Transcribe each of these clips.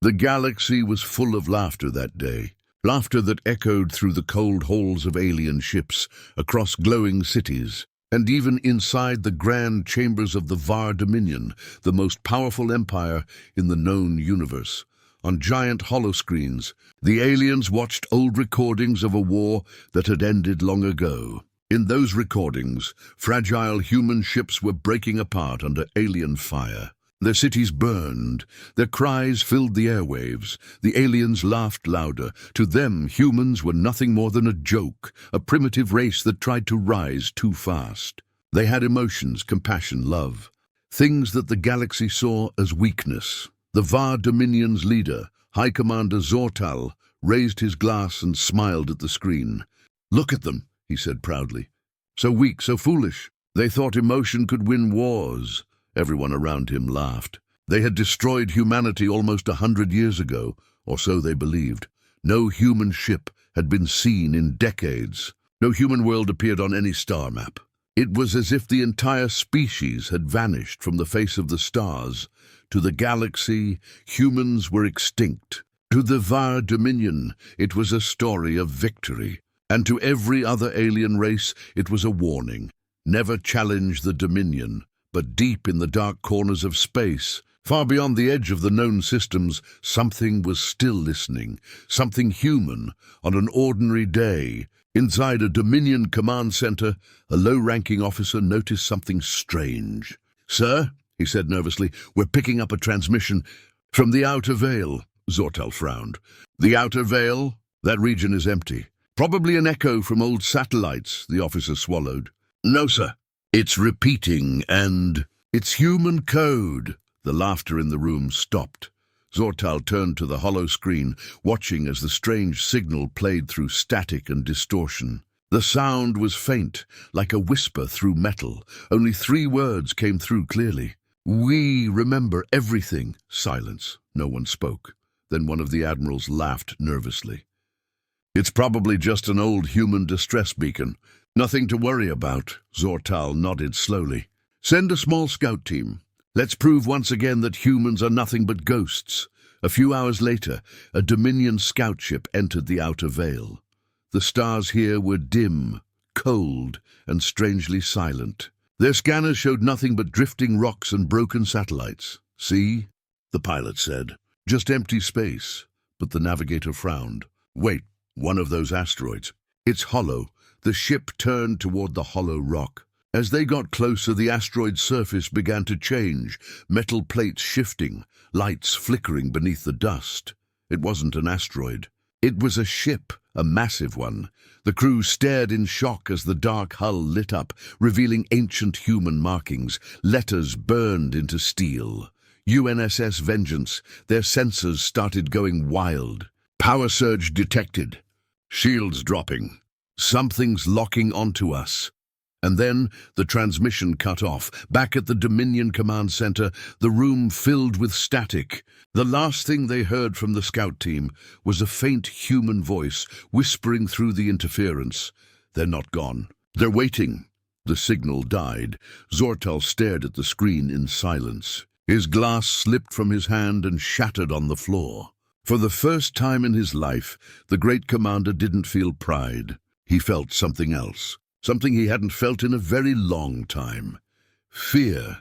The galaxy was full of laughter that day, laughter that echoed through the cold halls of alien ships, across glowing cities, and even inside the grand chambers of the Var Dominion, the most powerful empire in the known universe. On giant holoscreens, the aliens watched old recordings of a war that had ended long ago. In those recordings, fragile human ships were breaking apart under alien fire. Their cities burned, their cries filled the airwaves, the aliens laughed louder. To them, humans were nothing more than a joke, a primitive race that tried to rise too fast. They had emotions, compassion, love, things that the galaxy saw as weakness. The Var Dominion's leader, High Commander Zortal, raised his glass and smiled at the screen. "Look at them," he said proudly. "So weak, so foolish. They thought emotion could win wars." Everyone around him laughed. They had destroyed humanity almost 100 years ago, or so they believed. No human ship had been seen in decades. No human world appeared on any star map. It was as if the entire species had vanished from the face of the stars. To the galaxy, humans were extinct. To the Var Dominion, it was a story of victory. And to every other alien race, it was a warning. Never challenge the Dominion. But deep in the dark corners of space, far beyond the edge of the known systems, something was still listening, something human. On an ordinary day, inside a Dominion command center, a low-ranking officer noticed something strange. "Sir," he said nervously, "we're picking up a transmission from the Outer Veil." Zortal frowned. "The Outer Veil? That region is empty. Probably an echo from old satellites," the officer swallowed. "No, sir. It's repeating, and it's human code." The laughter in the room stopped. Zortal turned to the hollow screen, watching as the strange signal played through static and distortion. The sound was faint, like a whisper through metal. Only 3 words came through clearly. "We remember everything." Silence. No one spoke. Then one of the admirals laughed nervously. "It's probably just an old human distress beacon. Nothing to worry about." Zortal nodded slowly. "Send a small scout team. Let's prove once again that humans are nothing but ghosts." A few hours later, a Dominion scout ship entered the Outer Veil. The stars here were dim, cold, and strangely silent. Their scanners showed nothing but drifting rocks and broken satellites. "See?" the pilot said. "Just empty space." But the navigator frowned. "Wait, one of those asteroids. It's hollow." The ship turned toward the hollow rock. As they got closer, the asteroid's surface began to change, metal plates shifting, lights flickering beneath the dust. It wasn't an asteroid. It was a ship, a massive one. The crew stared in shock as the dark hull lit up, revealing ancient human markings. Letters burned into steel. UNSS Vengeance. Their sensors started going wild. "Power surge detected. Shields dropping. Something's locking onto us." And then the transmission cut off. Back at the Dominion Command Center, the room filled with static. The last thing they heard from the scout team was a faint human voice whispering through the interference. "They're not gone. They're waiting." The signal died. Zortal stared at the screen in silence. His glass slipped from his hand and shattered on the floor. For the first time in his life, the great commander didn't feel pride. He felt something else, something he hadn't felt in a very long time. Fear.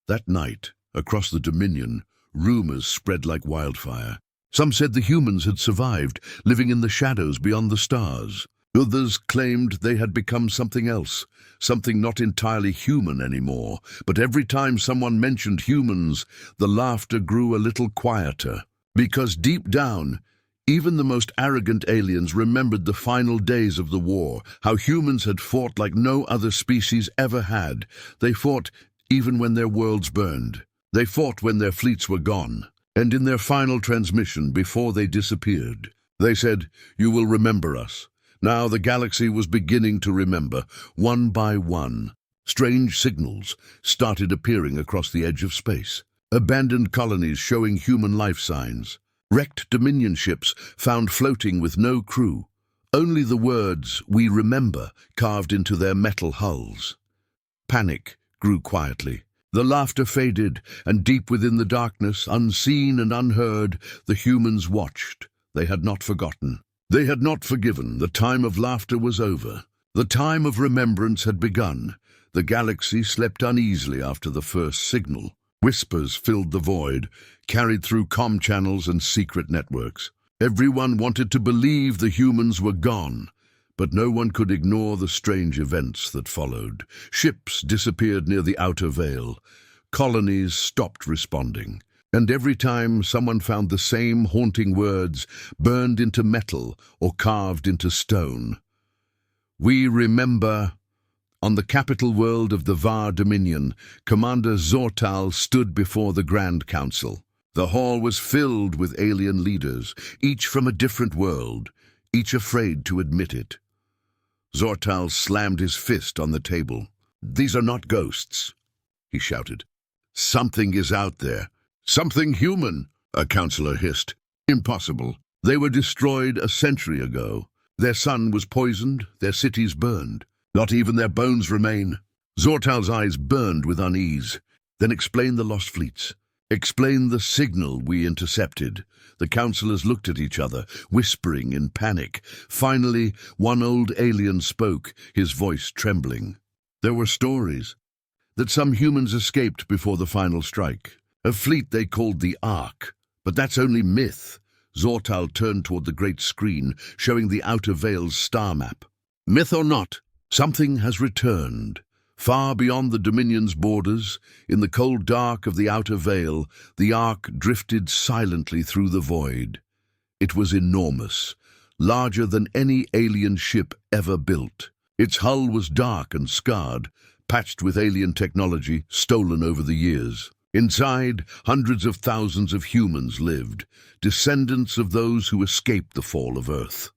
That night, across the Dominion, rumors spread like wildfire. Some said the humans had survived, living in the shadows beyond the stars. Others claimed they had become something else, something not entirely human anymore. But every time someone mentioned humans, the laughter grew a little quieter. Because deep down, even the most arrogant aliens remembered the final days of the war, how humans had fought like no other species ever had. They fought even when their worlds burned. They fought when their fleets were gone. And in their final transmission, before they disappeared, they said, "You will remember us." Now the galaxy was beginning to remember, one by one. Strange signals started appearing across the edge of space. Abandoned colonies showing human life signs. Wrecked Dominion ships found floating with no crew. Only the words, "We remember," carved into their metal hulls. Panic grew quietly. The laughter faded, and deep within the darkness, unseen and unheard, the humans watched. They had not forgotten. They had not forgiven. The time of laughter was over. The time of remembrance had begun. The galaxy slept uneasily after the first signal. Whispers filled the void, carried through comm channels and secret networks. Everyone wanted to believe the humans were gone, but no one could ignore the strange events that followed. Ships disappeared near the outer veil. Colonies stopped responding. And every time someone found the same haunting words burned into metal or carved into stone. We remember. On the capital world of the Var Dominion, Commander Zortal stood before the Grand Council. The hall was filled with alien leaders, each from a different world, each afraid to admit it. Zortal slammed his fist on the table. "These are not ghosts," he shouted. "Something is out there. Something human," a councillor hissed. "Impossible. They were destroyed a century ago. Their sun was poisoned, their cities burned. Not even their bones remain." Zortal's eyes burned with unease. "Then explain the lost fleets. Explain the signal we intercepted." The councillors looked at each other, whispering in panic. Finally, one old alien spoke, his voice trembling. "There were stories that some humans escaped before the final strike. A fleet they called the Ark. But that's only myth." Zortal turned toward the great screen, showing the Outer Veil's star map. "Myth or not, something has returned. Far beyond the Dominion's borders, in the cold dark of the Outer Veil, the Ark drifted silently through the void. It was enormous, larger than any alien ship ever built. Its hull was dark and scarred, patched with alien technology stolen over the years. Inside, hundreds of thousands of humans lived, descendants of those who escaped the fall of Earth.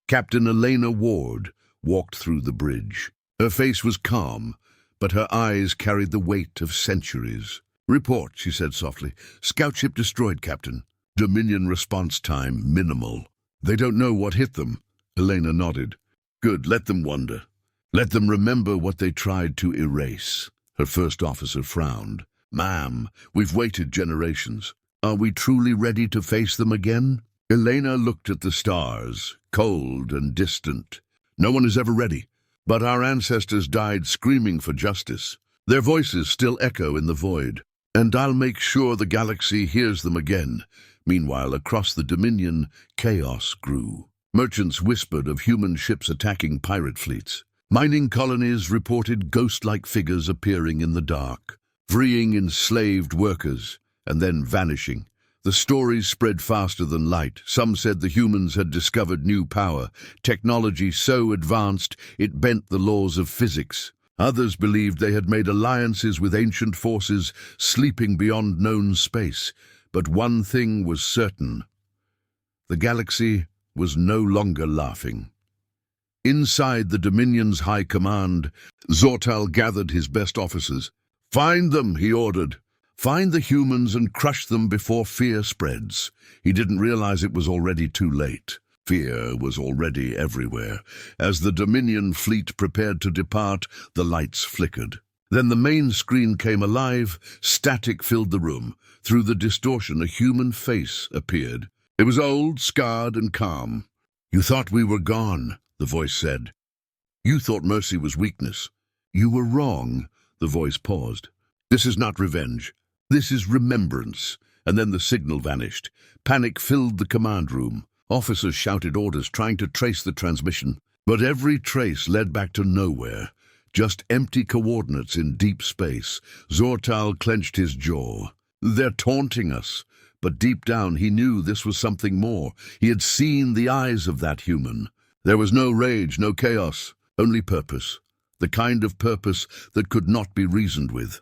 Captain Elena Ward walked through the bridge. Her face was calm, but her eyes carried the weight of centuries. "Report," she said softly. "Scout ship destroyed, Captain. Dominion response time minimal." "They don't know what hit them." Elena nodded. "Good, let them wonder. Let them remember what they tried to erase." Her first officer frowned. "Ma'am, we've waited generations. Are we truly ready to face them again?" Elena looked at the stars, cold and distant. "No one is ever ready. But our ancestors died screaming for justice. Their voices still echo in the void. And I'll make sure the galaxy hears them again." Meanwhile, across the Dominion, chaos grew. Merchants whispered of human ships attacking pirate fleets. Mining colonies reported ghost-like figures appearing in the dark, freeing enslaved workers, and then vanishing. The stories spread faster than light. Some said the humans had discovered new power, technology so advanced it bent the laws of physics. Others believed they had made alliances with ancient forces sleeping beyond known space. But one thing was certain. The galaxy was no longer laughing. Inside the Dominion's high command, Zortal gathered his best officers. "Find them," he ordered. "Find the humans and crush them before fear spreads." He didn't realize it was already too late. Fear was already everywhere. As the Dominion fleet prepared to depart, the lights flickered. Then the main screen came alive. Static filled the room. Through the distortion, a human face appeared. It was old, scarred, and calm. "You thought we were gone," the voice said. "You thought mercy was weakness. You were wrong." The voice paused. "This is not revenge. This is remembrance." And then the signal vanished. Panic filled the command room. Officers shouted orders, trying to trace the transmission. But every trace led back to nowhere. Just empty coordinates in deep space. Zortal clenched his jaw. "They're taunting us." But deep down he knew this was something more. He had seen the eyes of that human. There was no rage, no chaos, only purpose. The kind of purpose that could not be reasoned with.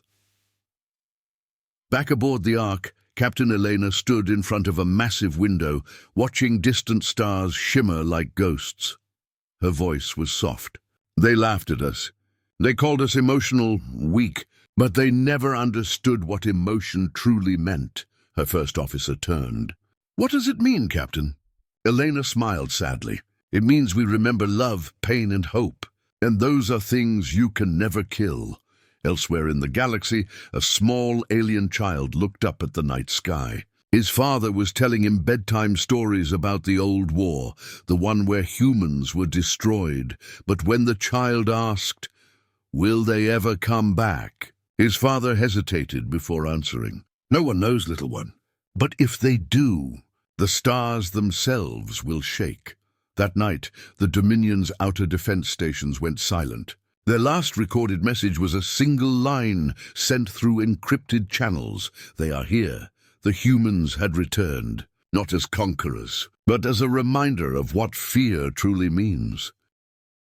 Back aboard the Ark, Captain Elena stood in front of a massive window, watching distant stars shimmer like ghosts. Her voice was soft. "They laughed at us. They called us emotional, weak, but they never understood what emotion truly meant." Her first officer turned. "What does it mean, Captain?" Elena smiled sadly. "It means we remember love, pain, and hope. And those are things you can never kill. Elsewhere in the galaxy, a small alien child looked up at the night sky. His father was telling him bedtime stories about the old war, the one where humans were destroyed. But when the child asked, "Will they ever come back?" his father hesitated before answering. "No one knows, little one. But if they do, the stars themselves will shake." That night, the Dominion's outer defense stations went silent. Their last recorded message was a single line sent through encrypted channels. "They are here." The humans had returned, not as conquerors, but as a reminder of what fear truly means.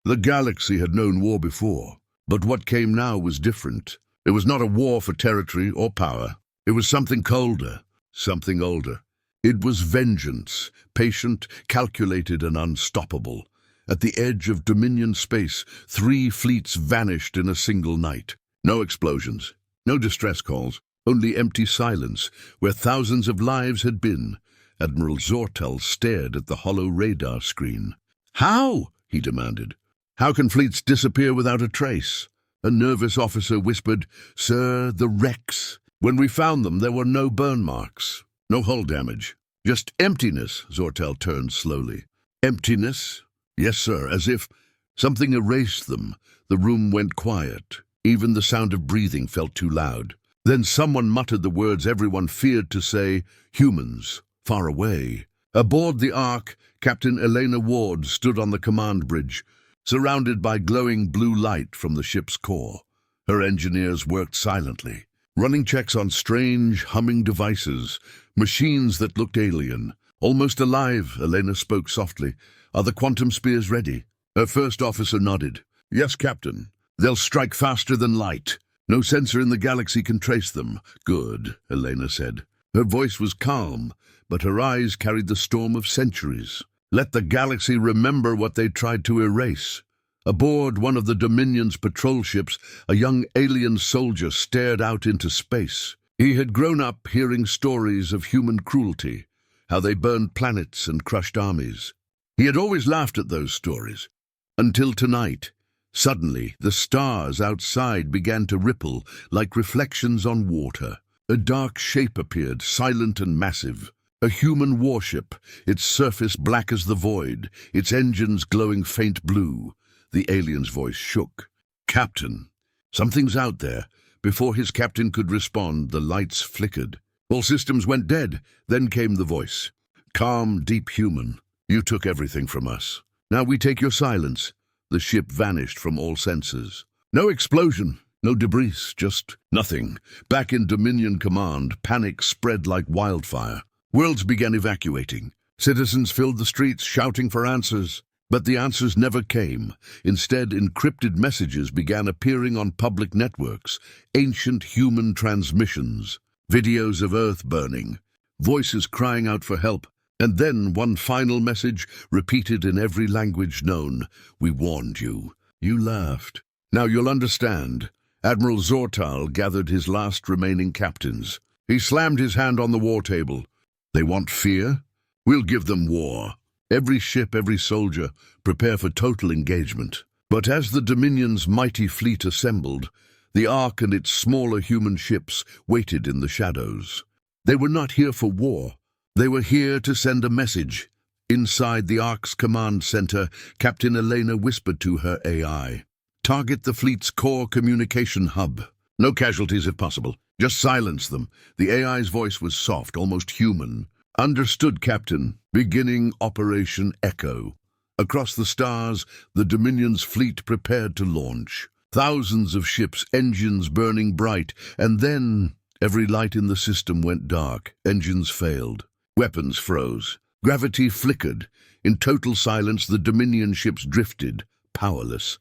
The galaxy had known war before, but what came now was different. It was not a war for territory or power. It was something colder, something older. It was vengeance, patient, calculated, and unstoppable. At the edge of Dominion space, 3 fleets vanished in a single night. No explosions, no distress calls, only empty silence, where thousands of lives had been. Admiral Zortal stared at the hollow radar screen. "How?" he demanded. "How can fleets disappear without a trace?" A nervous officer whispered, "Sir, the wrecks. When we found them, there were no burn marks, no hull damage. Just emptiness." Zortal turned slowly. "Emptiness?" "Yes, sir, as if something erased them." The room went quiet. Even the sound of breathing felt too loud. Then someone muttered the words everyone feared to say, "Humans, far away." Aboard the Ark, Captain Elena Ward stood on the command bridge, surrounded by glowing blue light from the ship's core. Her engineers worked silently, running checks on strange, humming devices, machines that looked alien. "Almost alive," Elena spoke softly. "Are the quantum spears ready?" Her first officer nodded. "Yes, Captain. They'll strike faster than light. No sensor in the galaxy can trace them." "Good," Elena said. Her voice was calm, but her eyes carried the storm of centuries. "Let the galaxy remember what they tried to erase." Aboard one of the Dominion's patrol ships, a young alien soldier stared out into space. He had grown up hearing stories of human cruelty, how they burned planets and crushed armies. He had always laughed at those stories, until tonight. Suddenly, the stars outside began to ripple like reflections on water. A dark shape appeared, silent and massive. A human warship, its surface black as the void, its engines glowing faint blue. The alien's voice shook. "Captain, something's out there." Before his captain could respond, the lights flickered. All systems went dead. Then came the voice. "Calm, deep human. You took everything from us. Now we take your silence." The ship vanished from all senses. No explosion, no debris, just nothing. Back in Dominion Command, panic spread like wildfire. Worlds began evacuating. Citizens filled the streets shouting for answers. But the answers never came. Instead, encrypted messages began appearing on public networks, ancient human transmissions, videos of Earth burning, voices crying out for help. And then one final message, repeated in every language known. "We warned you." You laughed. "Now you'll understand." Admiral Zortal gathered his last remaining captains. He slammed his hand on the war table. "They want fear? We'll give them war. Every ship, every soldier, prepare for total engagement." But as the Dominion's mighty fleet assembled, the Ark and its smaller human ships waited in the shadows. They were not here for war. They were here to send a message. Inside the Ark's command center, Captain Elena whispered to her AI. "Target the fleet's core communication hub. No casualties if possible. Just silence them." The AI's voice was soft, almost human. "Understood, Captain. Beginning Operation Echo." Across the stars, the Dominion's fleet prepared to launch. Thousands of ships, engines burning bright, and then every light in the system went dark. Engines failed. Weapons froze. Gravity flickered. In total silence, the Dominion ships drifted, powerless.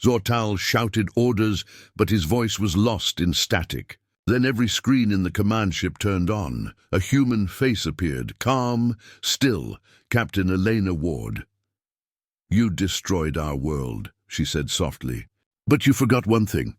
Zortal shouted orders, but his voice was lost in static. Then every screen in the command ship turned on. A human face appeared, calm, still. Captain Elena Ward. "You destroyed our world," she said softly. "But you forgot one thing.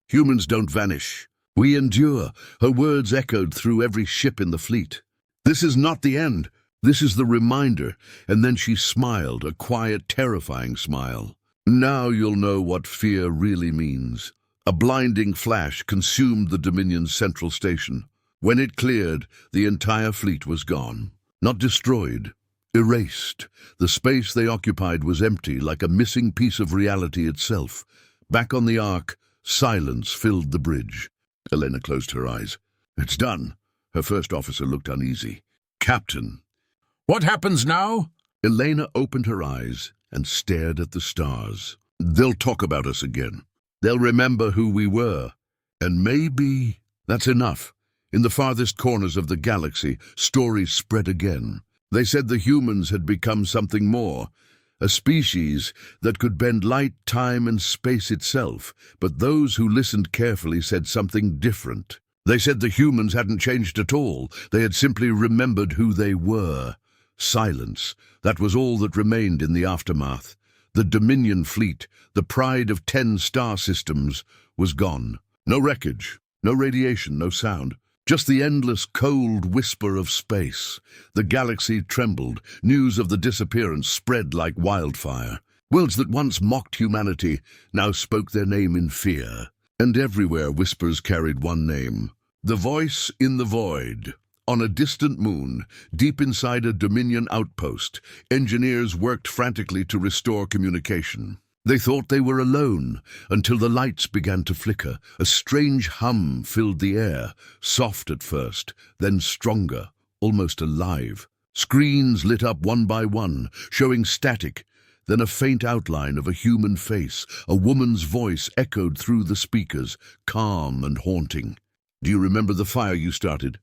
Humans don't vanish. We endure." Her words echoed through every ship in the fleet. "This is not the end. This is the reminder." And then she smiled, a quiet, terrifying smile. "Now you'll know what fear really means. A blinding flash consumed the Dominion's central station. When it cleared, the entire fleet was gone. Not destroyed, erased. The space they occupied was empty, like a missing piece of reality itself. Back on the Ark, silence filled the bridge. Elena closed her eyes. "It's done." Her first officer looked uneasy. "Captain." "What happens now?" Elena opened her eyes and stared at the stars. "They'll talk about us again. They'll remember who we were. And maybe that's enough." In the farthest corners of the galaxy, stories spread again. They said the humans had become something more, a species that could bend light, time, and space itself. But those who listened carefully said something different. They said the humans hadn't changed at all. They had simply remembered who they were. Silence. That was all that remained in the aftermath. The Dominion fleet, the pride of 10 star systems, was gone. No wreckage, no radiation, no sound. Just the endless, cold whisper of space. The galaxy trembled. News of the disappearance spread like wildfire. Worlds that once mocked humanity now spoke their name in fear. And everywhere whispers carried one name. The voice in the void. On a distant moon, deep inside a Dominion outpost, engineers worked frantically to restore communication. They thought they were alone until the lights began to flicker. A strange hum filled the air, soft at first, then stronger, almost alive. Screens lit up one by one, showing static, then a faint outline of a human face. A woman's voice echoed through the speakers, calm and haunting. "Do you remember the fire you started?"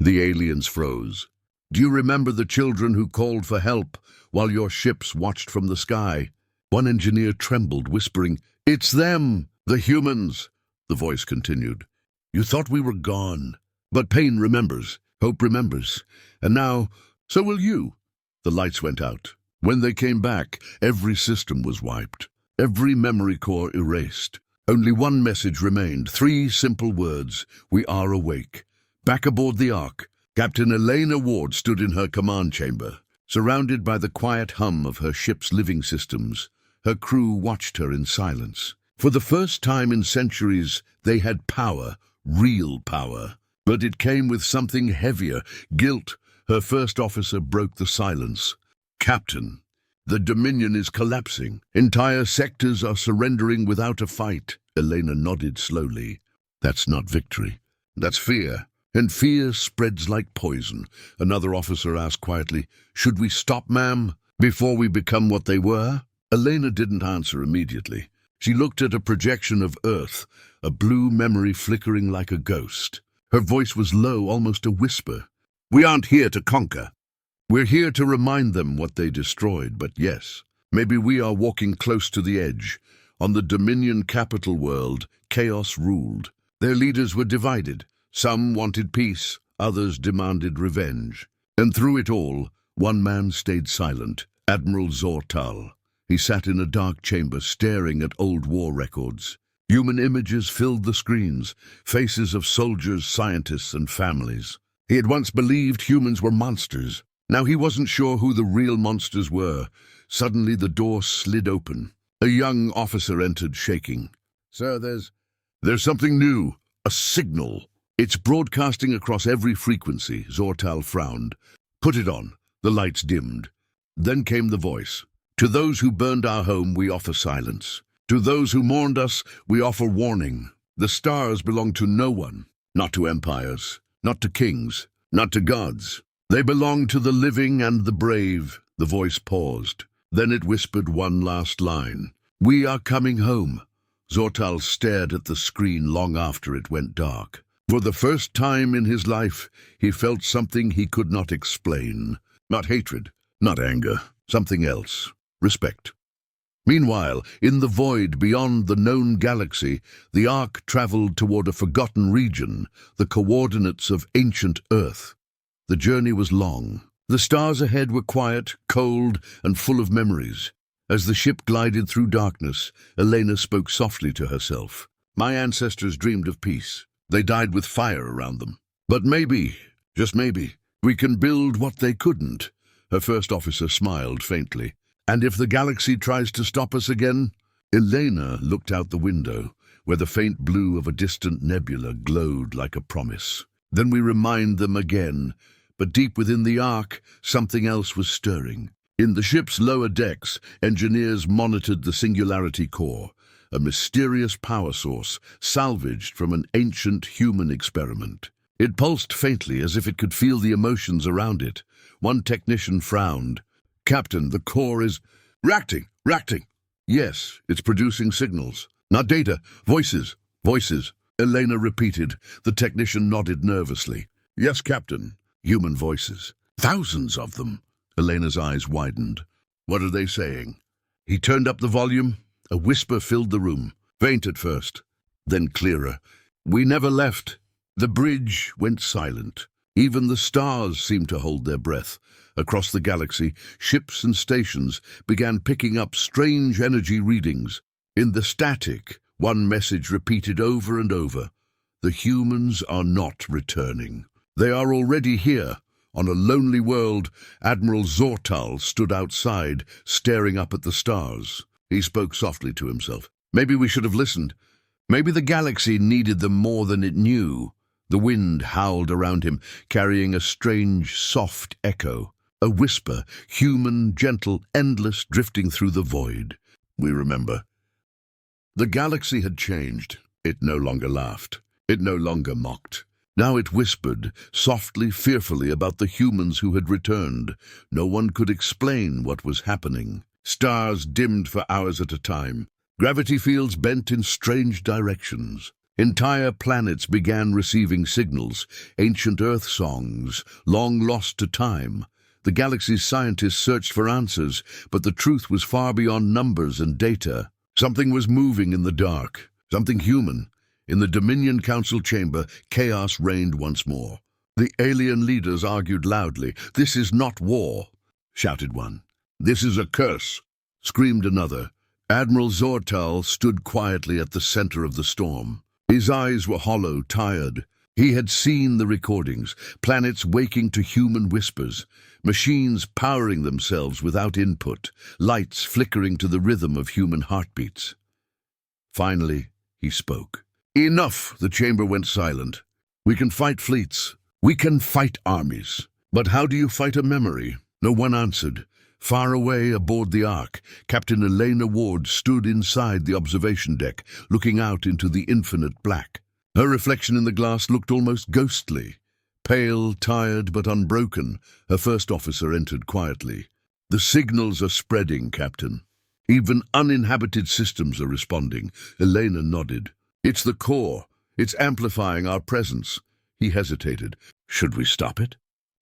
The aliens froze. "Do you remember the children who called for help while your ships watched from the sky?" One engineer trembled, whispering, "It's them, the humans." The voice continued, "You thought we were gone. But pain remembers, hope remembers. And now, so will you." The lights went out. When they came back, every system was wiped, every memory core erased. Only one message remained, 3 simple words: "We are awake." Back aboard the Ark, Captain Elena Ward stood in her command chamber, surrounded by the quiet hum of her ship's living systems. Her crew watched her in silence. For the first time in centuries, they had power, real power. But it came with something heavier, guilt. Her first officer broke the silence. "Captain, the Dominion is collapsing. Entire sectors are surrendering without a fight." Elena nodded slowly. "That's not victory. That's fear. And fear spreads like poison." Another officer asked quietly, "Should we stop, ma'am, before we become what they were?" Elena didn't answer immediately. She looked at a projection of Earth, a blue memory flickering like a ghost. Her voice was low, almost a whisper. "We aren't here to conquer. We're here to remind them what they destroyed. But yes, maybe we are walking close to the edge." On the Dominion capital world, chaos ruled. Their leaders were divided. Some wanted peace, others demanded revenge. And through it all, one man stayed silent, Admiral Zortal. He sat in a dark chamber staring at old war records. Human images filled the screens, faces of soldiers, scientists, and families. He had once believed humans were monsters. Now he wasn't sure who the real monsters were. Suddenly the door slid open. A young officer entered, shaking. "Sir, there's something new. A signal. It's broadcasting across every frequency." Zortal frowned. "Put it on." The lights dimmed. Then came the voice. "To those who burned our home, we offer silence. To those who mourned us, we offer warning. The stars belong to no one, not to empires, not to kings, not to gods. They belong to the living and the brave." The voice paused. Then it whispered one last line. "We are coming home." Zortal stared at the screen long after it went dark. For the first time in his life, he felt something he could not explain. Not hatred, not anger, something else. Respect. Meanwhile, in the void beyond the known galaxy, the Ark traveled toward a forgotten region, the coordinates of ancient Earth. The journey was long. The stars ahead were quiet, cold, and full of memories. As the ship glided through darkness, Elena spoke softly to herself. "My ancestors dreamed of peace. They died with fire around them. But maybe, just maybe, we can build what they couldn't." Her first officer smiled faintly. "And if the galaxy tries to stop us again?" Elena looked out the window. where the faint blue of a distant nebula glowed like a promise. Then we remind them again, but deep within the Ark, something else was stirring. In the ship's lower decks, engineers monitored the Singularity Core, a mysterious power source salvaged from an ancient human experiment. It pulsed faintly as if it could feel the emotions around it. One technician frowned. "Captain, the core is reacting. Yes, it's producing signals. Not data, voices. Elena repeated. The technician nodded nervously. "Yes, Captain." Human voices. Thousands of them. Elena's eyes widened. "What are they saying?" He turned up the volume. A whisper filled the room. Faint at first, then clearer. "We never left." The bridge went silent. Even the stars seemed to hold their breath. Across the galaxy, ships and stations began picking up strange energy readings. In the static, one message repeated over and over. The humans are not returning. They are already here. On a lonely world, Admiral Zortal stood outside, staring up at the stars. He spoke softly to himself. Maybe we should have listened. Maybe the galaxy needed them more than it knew. The wind howled around him, carrying a strange, soft echo. A whisper, human, gentle, endless, drifting through the void. We remember. The galaxy had changed. It no longer laughed. It no longer mocked. Now it whispered, softly, fearfully, about the humans who had returned. No one could explain what was happening. Stars dimmed for hours at a time. Gravity fields bent in strange directions. Entire planets began receiving signals, ancient Earth songs, long lost to time. The galaxy's scientists searched for answers, but the truth was far beyond numbers and data. Something was moving in the dark, something human. In the Dominion Council chamber, chaos reigned once more. The alien leaders argued loudly. "This is not war," shouted one. "This is a curse," screamed another. Admiral Zortal stood quietly at the center of the storm. His eyes were hollow, tired. He had seen the recordings, planets waking to human whispers, machines powering themselves without input, lights flickering to the rhythm of human heartbeats. Finally, he spoke. "Enough!" The chamber went silent. "We can fight fleets. We can fight armies. But how do you fight a memory?" No one answered. Far away aboard the Ark, Captain Elena Ward stood inside the observation deck, looking out into the infinite black. Her reflection in the glass looked almost ghostly. Pale, tired, but unbroken, her first officer entered quietly. "The signals are spreading, Captain. Even uninhabited systems are responding." Elena nodded. "It's the core. It's amplifying our presence." He hesitated. "Should we stop it?"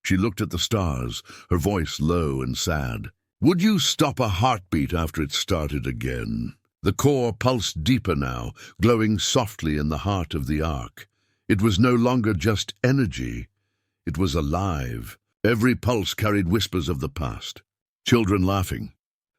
She looked at the stars, her voice low and sad. "Would you stop a heartbeat after it started again?" The core pulsed deeper now, glowing softly in the heart of the Ark. It was no longer just energy. It was alive. Every pulse carried whispers of the past. Children laughing,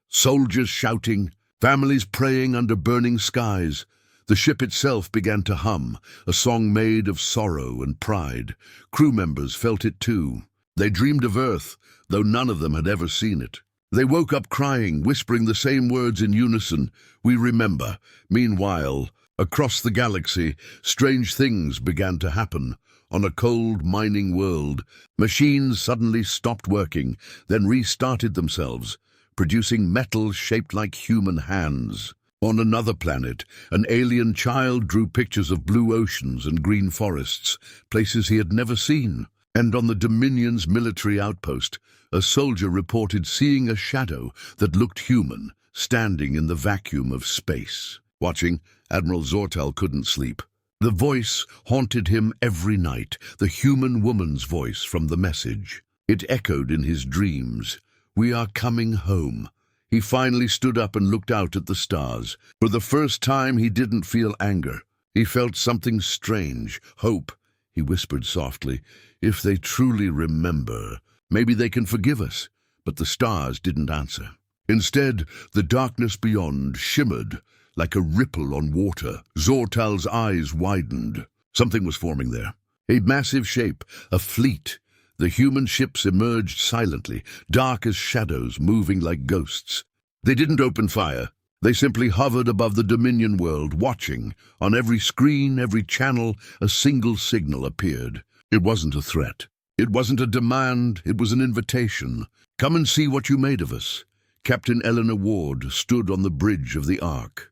soldiers shouting, families praying under burning skies. The ship itself began to hum, a song made of sorrow and pride. Crew members felt it too. They dreamed of Earth, though none of them had ever seen it. They woke up crying, whispering the same words in unison. "We remember." Meanwhile, across the galaxy, strange things began to happen. On a cold mining world, machines suddenly stopped working, then restarted themselves, producing metal shaped like human hands. On another planet, an alien child drew pictures of blue oceans and green forests, places he had never seen. And on the Dominion's military outpost, a soldier reported seeing a shadow that looked human, standing in the vacuum of space. Watching, Admiral Zortal couldn't sleep. The voice haunted him every night, the human woman's voice from the message. It echoed in his dreams. "We are coming home." He finally stood up and looked out at the stars. For the first time, he didn't feel anger. He felt something strange, hope. He whispered softly, "If they truly remember, maybe they can forgive us." But the stars didn't answer. Instead, the darkness beyond shimmered like a ripple on water. Zortal's eyes widened. Something was forming there. A massive shape, a fleet. The human ships emerged silently, dark as shadows, moving like ghosts. They didn't open fire. They simply hovered above the Dominion world, watching. On every screen, every channel, a single signal appeared. It wasn't a threat. It wasn't a demand. It was an invitation. Come and see what you made of us. Captain Eleanor Ward stood on the bridge of the Ark.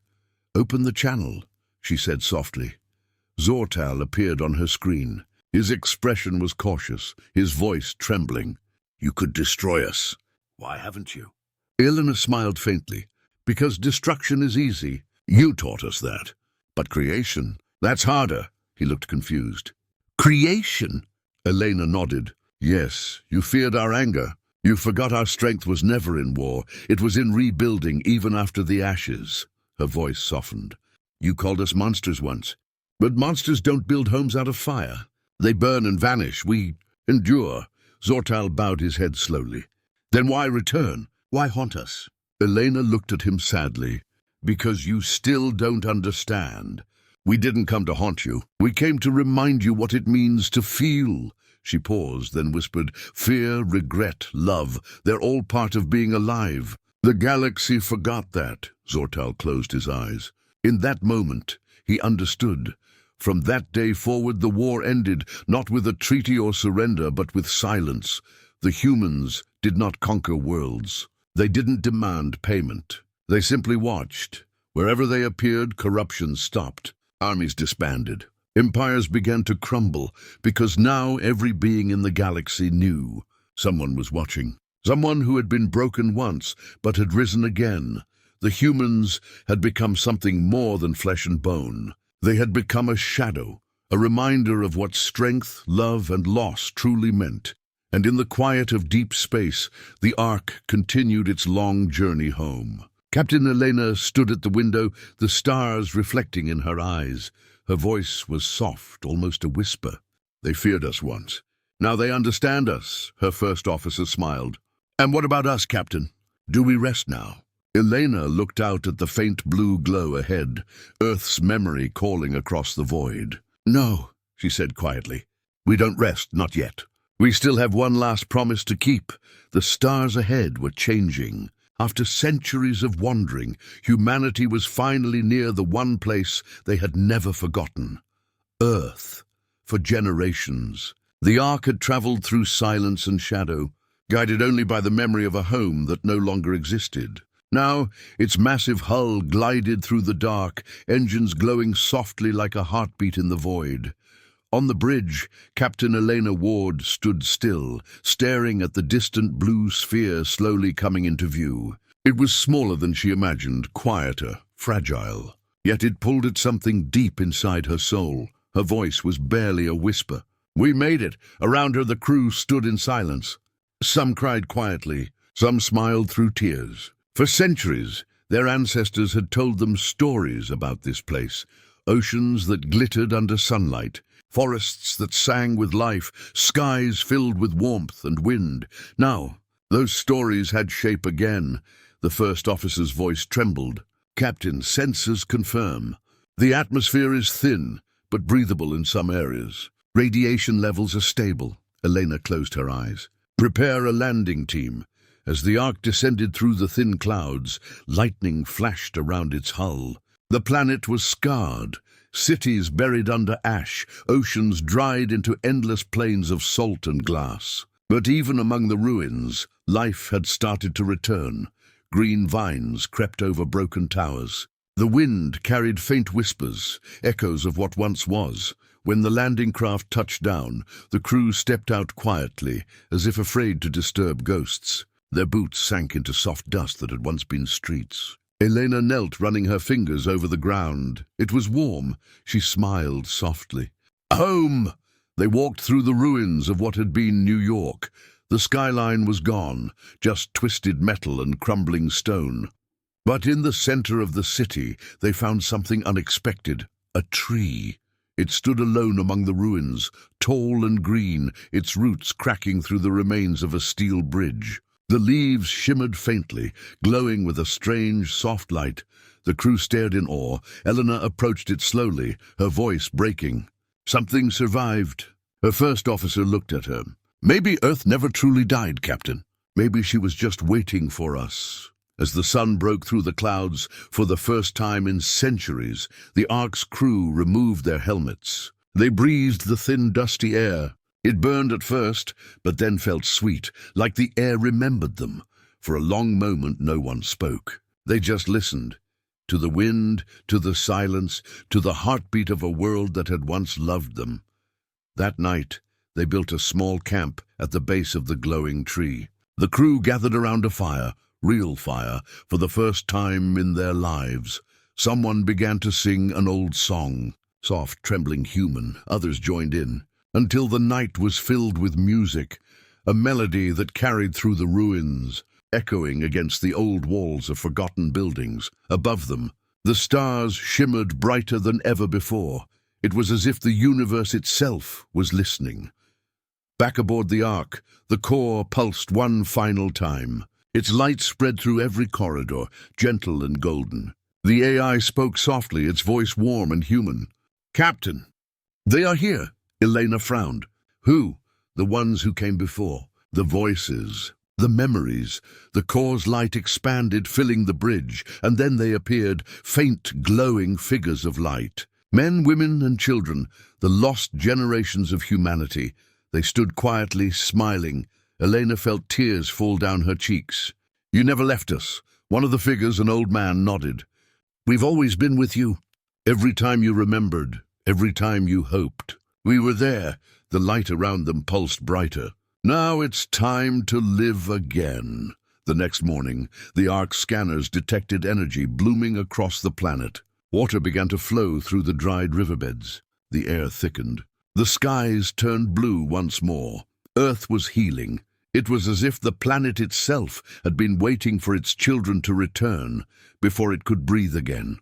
Open the channel, she said softly. Zortal appeared on her screen. His expression was cautious, his voice trembling. You could destroy us. Why haven't you? Eleanor smiled faintly. Because destruction is easy. You taught us that. But creation, that's harder. He looked confused. Creation? Elena nodded. Yes, you feared our anger. You forgot our strength was never in war. It was in rebuilding, even after the ashes. Her voice softened. You called us monsters once. But monsters don't build homes out of fire. They burn and vanish. We endure. Zortal bowed his head slowly. Then why return? Why haunt us? Elena looked at him sadly. Because you still don't understand. We didn't come to haunt you. We came to remind you what it means to feel. She paused, then whispered, fear, regret, love, they're all part of being alive. The galaxy forgot that. Zortal closed his eyes. In that moment, he understood. From that day forward, the war ended, not with a treaty or surrender, but with silence. The humans did not conquer worlds. They didn't demand payment. They simply watched. Wherever they appeared, corruption stopped. Armies disbanded. Empires began to crumble, because now every being in the galaxy knew. Someone was watching. Someone who had been broken once, but had risen again. The humans had become something more than flesh and bone. They had become a shadow, a reminder of what strength, love, and loss truly meant. And in the quiet of deep space, the Ark continued its long journey home. Captain Elena stood at the window, the stars reflecting in her eyes. Her voice was soft, almost a whisper. They feared us once. Now they understand us, her first officer smiled. And what about us, Captain? Do we rest now? Elena looked out at the faint blue glow ahead, Earth's memory calling across the void. No, she said quietly. We don't rest, not yet. We still have one last promise to keep. The stars ahead were changing. After centuries of wandering, humanity was finally near the one place they had never forgotten. Earth. For generations. The Ark had traveled through silence and shadow, guided only by the memory of a home that no longer existed. Now, its massive hull glided through the dark, engines glowing softly like a heartbeat in the void. On the bridge, Captain Elena Ward stood still, staring at the distant blue sphere slowly coming into view. It was smaller than she imagined, quieter, fragile. Yet it pulled at something deep inside her soul. Her voice was barely a whisper. We made it. Around her the crew stood in silence. Some cried quietly, some smiled through tears. For centuries, their ancestors had told them stories about this place. Oceans that glittered under sunlight, forests that sang with life, skies filled with warmth and wind. Now, those stories had shape again. The first officer's voice trembled. Captain, sensors confirm. The atmosphere is thin, but breathable in some areas. Radiation levels are stable. Elena closed her eyes. Prepare a landing team. As the Ark descended through the thin clouds, lightning flashed around its hull. The planet was scarred. Cities buried under ash, oceans dried into endless plains of salt and glass. But even among the ruins, life had started to return. Green vines crept over broken towers. The wind carried faint whispers, echoes of what once was. When the landing craft touched down, the crew stepped out quietly, as if afraid to disturb ghosts. Their boots sank into soft dust that had once been streets. Elena knelt, running her fingers over the ground. It was warm. She smiled softly. Home! They walked through the ruins of what had been New York. The skyline was gone, just twisted metal and crumbling stone. But in the center of the city, they found something unexpected. A tree. It stood alone among the ruins, tall and green, its roots cracking through the remains of a steel bridge. The leaves shimmered faintly, glowing with a strange, soft light. The crew stared in awe. Eleanor approached it slowly, her voice breaking. Something survived. Her first officer looked at her. Maybe Earth never truly died, Captain. Maybe she was just waiting for us. As the sun broke through the clouds for the first time in centuries, the Ark's crew removed their helmets. They breathed the thin, dusty air. It burned at first, but then felt sweet, like the air remembered them. For a long moment, no one spoke. They just listened. To the wind, to the silence, to the heartbeat of a world that had once loved them. That night, they built a small camp at the base of the glowing tree. The crew gathered around a fire, real fire, for the first time in their lives. Someone began to sing an old song, soft, trembling, human. Others joined in, until the night was filled with music, a melody that carried through the ruins, echoing against the old walls of forgotten buildings. Above them, the stars shimmered brighter than ever before. It was as if the universe itself was listening. Back aboard the Ark, the core pulsed one final time. Its light spread through every corridor, gentle and golden. The AI spoke softly, its voice warm and human. "Captain, they are here." Elena frowned. "Who?" "The ones who came before. The voices, the memories." The core's light expanded, filling the bridge, and then they appeared, faint, glowing figures of light. Men, women, and children, the lost generations of humanity. They stood quietly, smiling. Elena felt tears fall down her cheeks. "You never left us." One of the figures, an old man, nodded. "We've always been with you. Every time you remembered, every time you hoped. We were there." The light around them pulsed brighter. "Now it's time to live again." The next morning, the Ark's scanners detected energy blooming across the planet. Water began to flow through the dried riverbeds. The air thickened. The skies turned blue once more. Earth was healing. It was as if the planet itself had been waiting for its children to return before it could breathe again.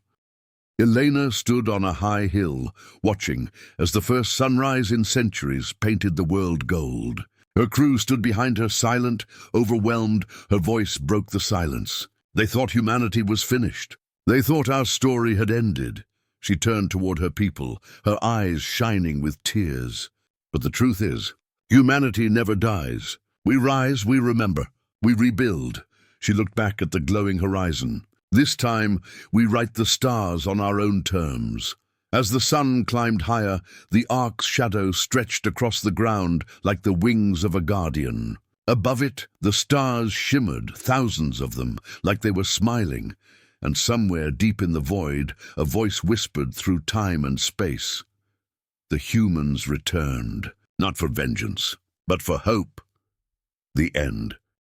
Elena stood on a high hill, watching as the first sunrise in centuries painted the world gold. Her crew stood behind her, silent, overwhelmed. Her voice broke the silence. They thought humanity was finished. They thought our story had ended. She turned toward her people, her eyes shining with tears. But the truth is, humanity never dies. We rise, we remember, we rebuild. She looked back at the glowing horizon. This time, we write the stars on our own terms. As the sun climbed higher, the Ark's shadow stretched across the ground like the wings of a guardian. Above it, the stars shimmered, thousands of them, like they were smiling. And somewhere deep in the void, a voice whispered through time and space. The humans returned, not for vengeance, but for hope. The end.